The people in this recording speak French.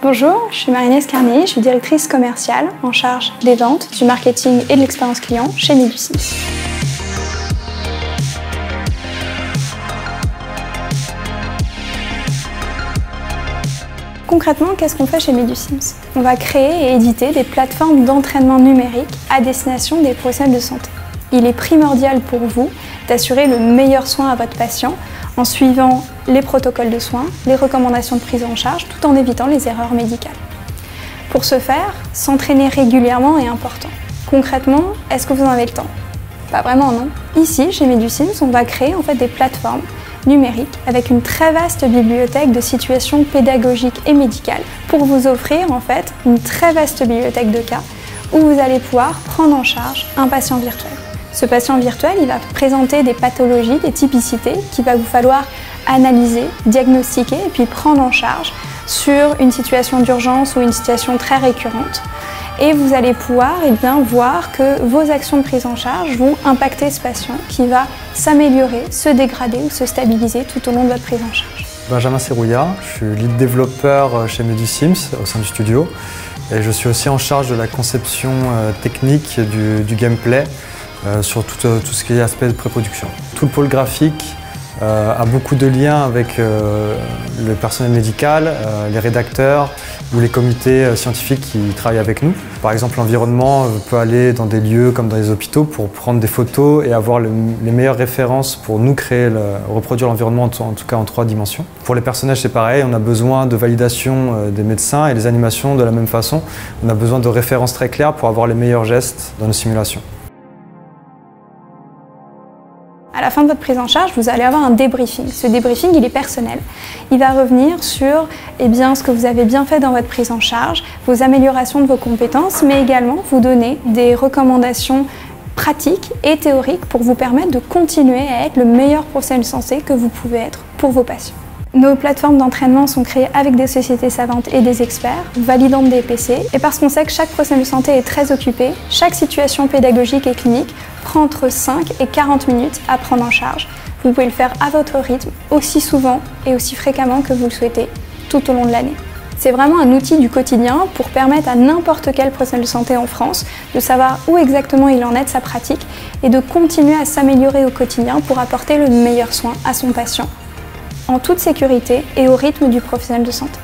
Bonjour, je suis Marie-Agnès Carnier, je suis directrice commerciale en charge des ventes, du marketing et de l'expérience client chez Medusims. Concrètement, qu'est-ce qu'on fait chez Medusims? On va créer et éditer des plateformes d'entraînement numérique à destination des professionnels de santé. Il est primordial pour vous d'assurer le meilleur soin à votre patient en suivant les protocoles de soins, les recommandations de prise en charge, tout en évitant les erreurs médicales. Pour ce faire, s'entraîner régulièrement est important. Concrètement, est-ce que vous en avez le temps? Pas vraiment, non. Ici, chez Medusims, on va créer des plateformes numériques avec une très vaste bibliothèque de situations pédagogiques et médicales pour vous offrir une très vaste bibliothèque de cas où vous allez pouvoir prendre en charge un patient virtuel. Ce patient virtuel, il va présenter des pathologies, des typicités qu'il va vous falloir analyser, diagnostiquer et puis prendre en charge sur une situation d'urgence ou une situation très récurrente. Et vous allez pouvoir voir que vos actions de prise en charge vont impacter ce patient qui va s'améliorer, se dégrader ou se stabiliser tout au long de votre prise en charge. Benjamin Serrouillat, je suis lead développeur chez Medusims au sein du studio et je suis aussi en charge de la conception technique du gameplay sur tout ce qui est aspect de pré-production. Tout le pôle graphique a beaucoup de liens avec le personnel médical, les rédacteurs ou les comités scientifiques qui travaillent avec nous. Par exemple, l'environnement peut aller dans des lieux comme dans les hôpitaux pour prendre des photos et avoir les meilleures références pour nous reproduire l'environnement en tout cas en 3 dimensions. Pour les personnages, c'est pareil, on a besoin de validation des médecins et les animations de la même façon. On a besoin de références très claires pour avoir les meilleurs gestes dans nos simulations. À la fin de votre prise en charge, vous allez avoir un débriefing. Ce débriefing, il est personnel. Il va revenir sur ce que vous avez bien fait dans votre prise en charge, vos améliorations de vos compétences, mais également vous donner des recommandations pratiques et théoriques pour vous permettre de continuer à être le meilleur professionnel de santé que vous pouvez être pour vos patients. Nos plateformes d'entraînement sont créées avec des sociétés savantes et des experts, validant des PC. Et parce qu'on sait que chaque professionnel de santé est très occupé, chaque situation pédagogique et clinique prend entre 5 et 40 minutes à prendre en charge. Vous pouvez le faire à votre rythme, aussi souvent et aussi fréquemment que vous le souhaitez, tout au long de l'année. C'est vraiment un outil du quotidien pour permettre à n'importe quel professionnel de santé en France de savoir où exactement il en est de sa pratique et de continuer à s'améliorer au quotidien pour apporter le meilleur soin à son patient, en toute sécurité et au rythme du professionnel de santé.